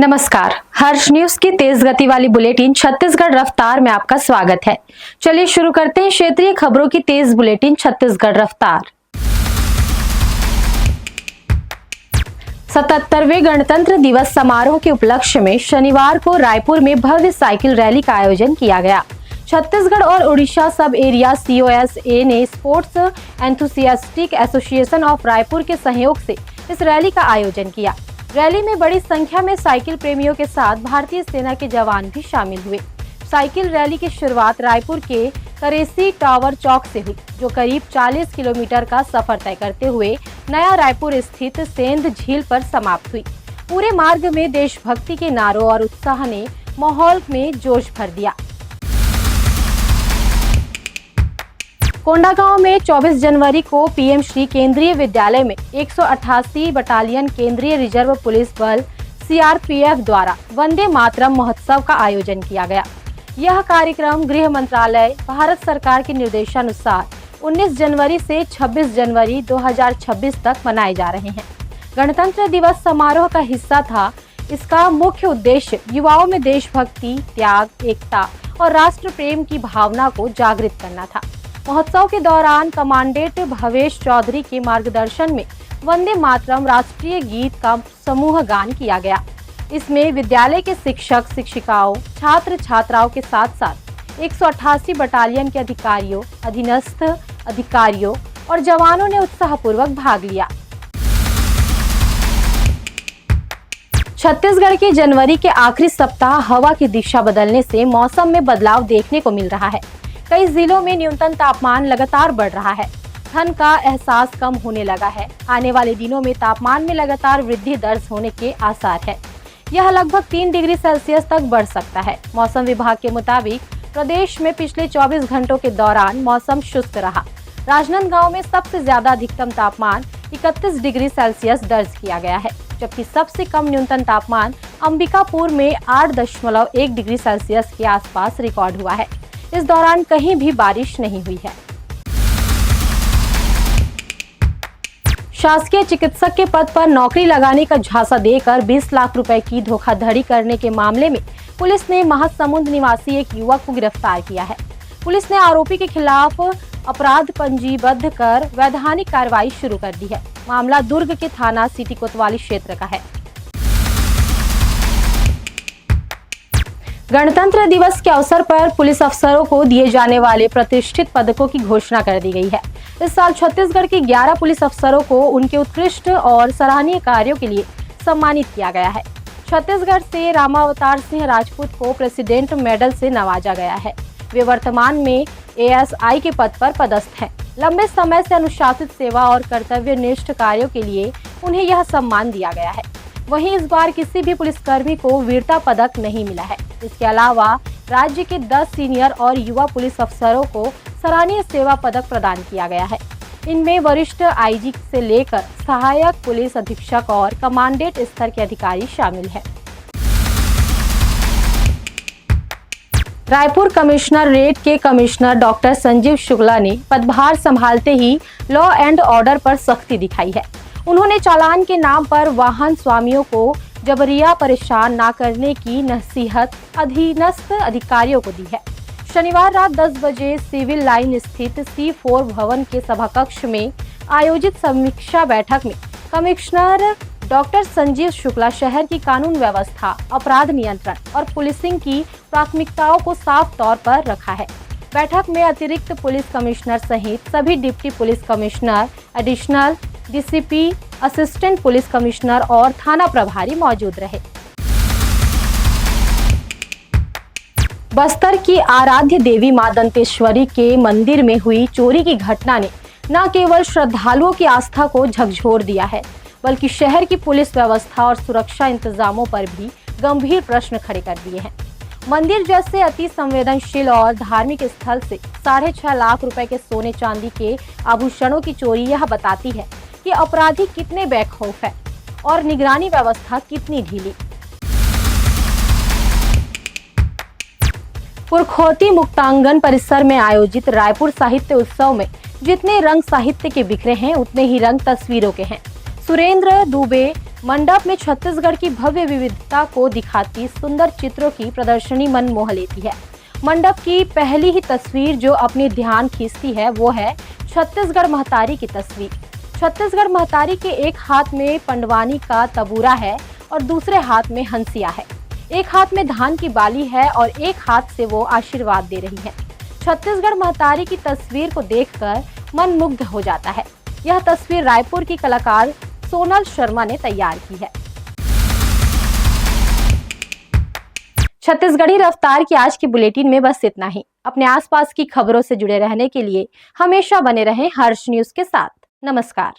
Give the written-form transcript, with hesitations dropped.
नमस्कार, हर्ष न्यूज की तेज गति वाली बुलेटिन छत्तीसगढ़ रफ्तार में आपका स्वागत है। चलिए शुरू करते हैं क्षेत्रीय खबरों की तेज बुलेटिन छत्तीसगढ़ रफ्तार। 77वें गणतंत्र दिवस समारोह के उपलक्ष्य में शनिवार को रायपुर में भव्य साइकिल रैली का आयोजन किया गया। छत्तीसगढ़ और उड़ीसा सब एरिया COSA ने sports enthusiastic association of Raipur के सहयोग से इस रैली का आयोजन किया। रैली में बड़ी संख्या में साइकिल प्रेमियों के साथ भारतीय सेना के जवान भी शामिल हुए। साइकिल रैली की शुरुआत रायपुर के करेसी टावर चौक से हुई, जो करीब 40 किलोमीटर का सफर तय करते हुए नया रायपुर स्थित सेंध झील पर समाप्त हुई। पूरे मार्ग में देशभक्ति के नारों और उत्साह ने माहौल में जोश भर दिया। कोंडागांव में 24 जनवरी को PM श्री केंद्रीय विद्यालय में 188 बटालियन केंद्रीय रिजर्व पुलिस बल CRPF द्वारा वंदे मातरम महोत्सव का आयोजन किया गया। यह कार्यक्रम गृह मंत्रालय भारत सरकार के निर्देशानुसार 19 जनवरी से 26 जनवरी 2026 तक मनाए जा रहे हैं। गणतंत्र दिवस समारोह का हिस्सा था। इसका मुख्य उद्देश्य युवाओं में देशभक्ति, त्याग, एकता और राष्ट्र प्रेम की भावना को जागृत करना था। महोत्सव के दौरान कमांडेंट भवेश चौधरी के मार्गदर्शन में वंदे मातरम राष्ट्रीय गीत का समूह गान किया गया। इसमें विद्यालय के शिक्षक शिक्षिकाओं, छात्र छात्राओं के साथ साथ 188 बटालियन के अधिकारियों, अधीनस्थ अधिकारियों और जवानों ने उत्साहपूर्वक भाग लिया। छत्तीसगढ़ के जनवरी के आखिरी सप्ताह हवा की दिशा बदलने से मौसम में बदलाव देखने को मिल रहा है। कई जिलों में न्यूनतम तापमान लगातार बढ़ रहा है। ठंड का एहसास कम होने लगा है। आने वाले दिनों में तापमान में लगातार वृद्धि दर्ज होने के आसार है। यह लगभग 3 डिग्री सेल्सियस तक बढ़ सकता है। मौसम विभाग के मुताबिक प्रदेश में पिछले 24 घंटों के दौरान मौसम शुष्क रहा। राजनांदगांव में सबसे ज्यादा अधिकतम तापमान 31 डिग्री सेल्सियस दर्ज किया गया है, जबकि सबसे कम न्यूनतम तापमान अंबिकापुर में 8.1 डिग्री सेल्सियस के आसपास रिकॉर्ड हुआ है। इस दौरान कहीं भी बारिश नहीं हुई है। शासकीय चिकित्सक के पद पर नौकरी लगाने का झांसा देकर 20 लाख रुपए की धोखाधड़ी करने के मामले में पुलिस ने महासमुंद निवासी एक युवक को गिरफ्तार किया है। पुलिस ने आरोपी के खिलाफ अपराध पंजीबद्ध कर वैधानिक कार्रवाई शुरू कर दी है। मामला दुर्ग के थाना सिटी कोतवाली क्षेत्र का है। गणतंत्र दिवस के अवसर पर पुलिस अफसरों को दिए जाने वाले प्रतिष्ठित पदकों की घोषणा कर दी गई है। इस साल छत्तीसगढ़ के 11 पुलिस अफसरों को उनके उत्कृष्ट और सराहनीय कार्यों के लिए सम्मानित किया गया है। छत्तीसगढ़ से रामावतार सिंह राजपूत को प्रेसिडेंट मेडल से नवाजा गया है। वे वर्तमान में ASI के पद पर पदस्थ हैं। लंबे समय से अनुशासित सेवा और कर्तव्यनिष्ठ कार्यों के लिए उन्हें यह सम्मान दिया गया है। वहीं इस बार किसी भी पुलिसकर्मी को वीरता पदक नहीं मिला है। इसके अलावा राज्य के 10 सीनियर और युवा पुलिस अफसरों को सराहनीय सेवा पदक प्रदान किया गया है। इनमें वरिष्ठ IG से लेकर सहायक पुलिस अधीक्षक और कमांडेंट स्तर के अधिकारी शामिल हैं। रायपुर कमिश्नरेट के कमिश्नर डॉक्टर संजीव शुक्ला ने पदभार संभालते ही लॉ एंड ऑर्डर पर सख्ती दिखाई है। उन्होंने चालान के नाम पर वाहन स्वामियों को जबरिया परेशान न करने की नसीहत अधीनस्थ अधिकारियों को दी है। शनिवार रात 10 बजे सिविल लाइन स्थित C4 भवन के सभाकक्ष में आयोजित समीक्षा बैठक में कमिश्नर डॉक्टर संजीव शुक्ला शहर की कानून व्यवस्था, अपराध नियंत्रण और पुलिसिंग की प्राथमिकताओं को साफ तौर पर रखा है। बैठक में अतिरिक्त पुलिस कमिश्नर सहित सभी deputy police commissioner, additional DCP, assistant police commissioner और थाना प्रभारी मौजूद रहे। बस्तर की आराध्य देवी मां दंतेश्वरी के मंदिर में हुई चोरी की घटना ने न केवल श्रद्धालुओं की आस्था को झकझोर दिया है, बल्कि शहर की पुलिस व्यवस्था और सुरक्षा इंतजामों पर भी गंभीर प्रश्न खड़े कर दिए हैं। मंदिर जैसे अति संवेदनशील और धार्मिक स्थल से 6.5 लाख रुपए के सोने चांदी के आभूषणों की चोरी यह बताती है कि अपराधी कितने बेखौफ है और निगरानी व्यवस्था कितनी ढीली। पुरखौती मुक्तांगन परिसर में आयोजित रायपुर साहित्य उत्सव में जितने रंग साहित्य के बिखरे हैं, उतने ही रंग तस्वीरों के हैं। सुरेंद्र दुबे मंडप में छत्तीसगढ़ की भव्य विविधता को दिखाती सुंदर चित्रों की प्रदर्शनी मन मोह लेती है। मंडप की पहली ही तस्वीर जो अपनी ध्यान खींचती है वो है छत्तीसगढ़ महतारी की तस्वीर। छत्तीसगढ़ महतारी के एक हाथ में पंडवानी का तबूरा है और दूसरे हाथ में हंसिया है। एक हाथ में धान की बाली है और एक हाथ से वो आशीर्वाद दे रही है। छत्तीसगढ़ महतारी की तस्वीर को देखकर मन मुग्ध हो जाता है। यह तस्वीर रायपुर की कलाकार सोनल शर्मा ने तैयार की है। छत्तीसगढ़ी रफ्तार की आज की बुलेटिन में बस इतना ही। अपने आसपास की खबरों से जुड़े रहने के लिए हमेशा बने रहें हर्ष न्यूज के साथ। नमस्कार।